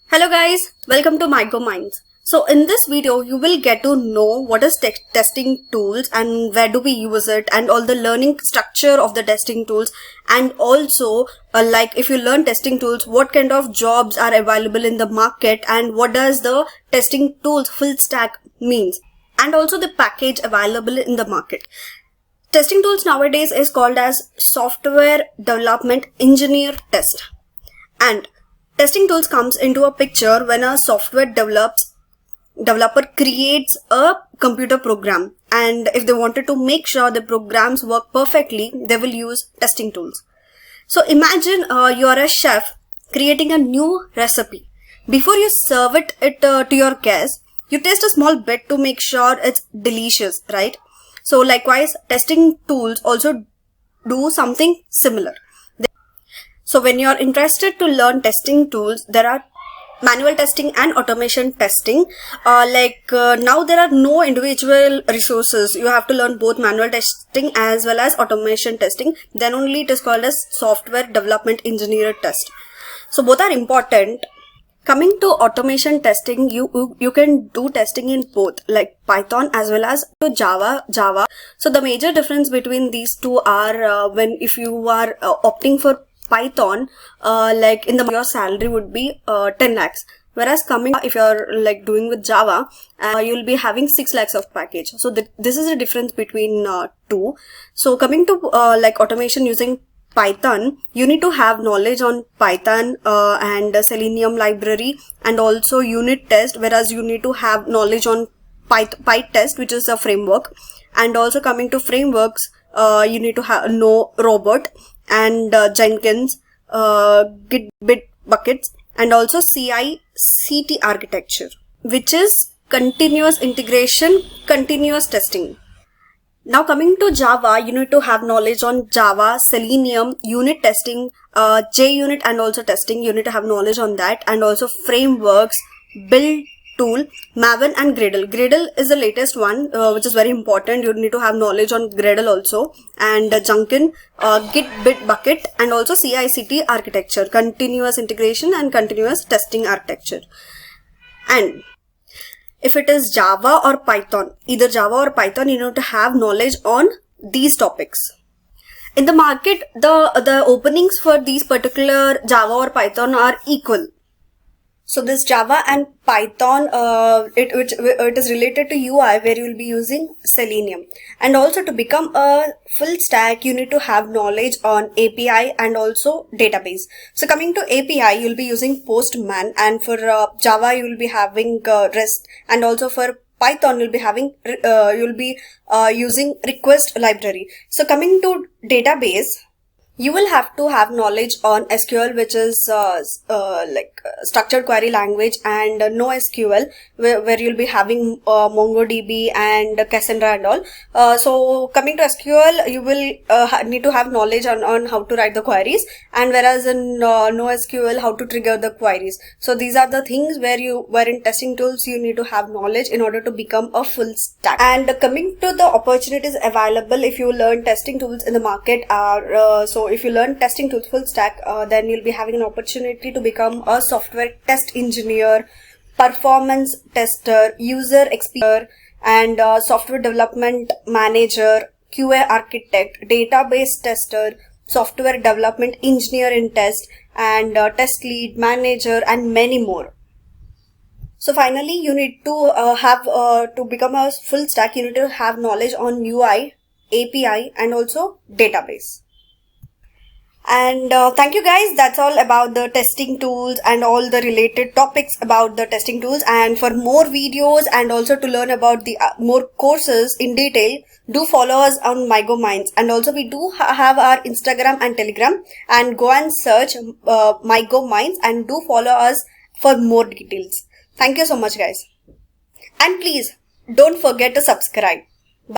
Hello guys, welcome to MyGo Minds. So in this video, you will get to know what is testing tools and where do we use it and all the learning structure of the testing tools, and also like if you learn testing tools, what kind of jobs are available in the market and what does the testing tools full stack means, and also the package available in the market. Testing tools nowadays is called as software development engineer test, and testing tools comes into a picture when a software developer creates a computer program, and if they wanted to make sure the programs work perfectly, they will use testing tools. So imagine you are a chef creating a new recipe. Before you serve it to your guests, you test a small bit to make sure it's delicious, right? So likewise, testing tools also do something similar. So when you're interested to learn testing tools, there are manual testing and automation testing. Now there are no individual resources. You have to learn both manual testing as well as automation testing. Then only it is called as software development engineer test. So both are important. Coming to automation testing, you can do testing in both like Python as well as to Java. So the major difference between these two are if you are opting for Python, your salary would be 10 lakhs. Whereas if you're like doing with Java, you'll be having 6 lakhs of package. So this is the difference between two. So coming to automation using Python, you need to have knowledge on Python and Selenium library and also unit test, whereas you need to have knowledge on PyTest, which is a framework. And also coming to frameworks, you need to know Robot and Jenkins, Git buckets, and also CI/CD architecture, which is continuous integration, continuous testing. Now coming to Java, you need to have knowledge on Java, Selenium, unit testing, JUnit and also testing. You need to have knowledge on that, and also frameworks, build tool, Maven and Gradle. Gradle is the latest one, which is very important. You need to have knowledge on Gradle also, and Jenkins, Git bucket, and also CI/CD architecture, continuous integration and continuous testing architecture. And if it is Java or Python, either Java or Python, you need to have knowledge on these topics. In the market, the openings for these particular Java or Python are equal. So this Java and Python, it is related to UI, where you will be using Selenium. And also to become a full stack, you need to have knowledge on API and also database. So coming to API, you will be using Postman, and for Java you will be having REST, and also for Python you'll be using request library. So coming to database, you will have to have knowledge on SQL, which is structured query language, and NoSQL, where you'll be having MongoDB and Cassandra and all. So coming to SQL, you will need to have knowledge on how to write the queries, and whereas in NoSQL, how to trigger the queries. So these are the things where in testing tools you need to have knowledge in order to become a full stack. And coming to the opportunities available if you learn testing tools in the market are so if you learn testing tools full stack, then you'll be having an opportunity to become a software test engineer, performance tester, user expert, and software development manager, QA architect, database tester, software development engineer in test, and test lead, manager, and many more. So finally, you need to to become a full stack, you need to have knowledge on UI, API, and also database. And thank you guys. That's all about the testing tools and all the related topics about the testing tools. And for more videos and also to learn about the more courses in detail, do follow us on MyGo Minds. And also we do have our Instagram and Telegram, and go and search MyGo Minds and do follow us for more details. Thank you so much guys. And please don't forget to subscribe.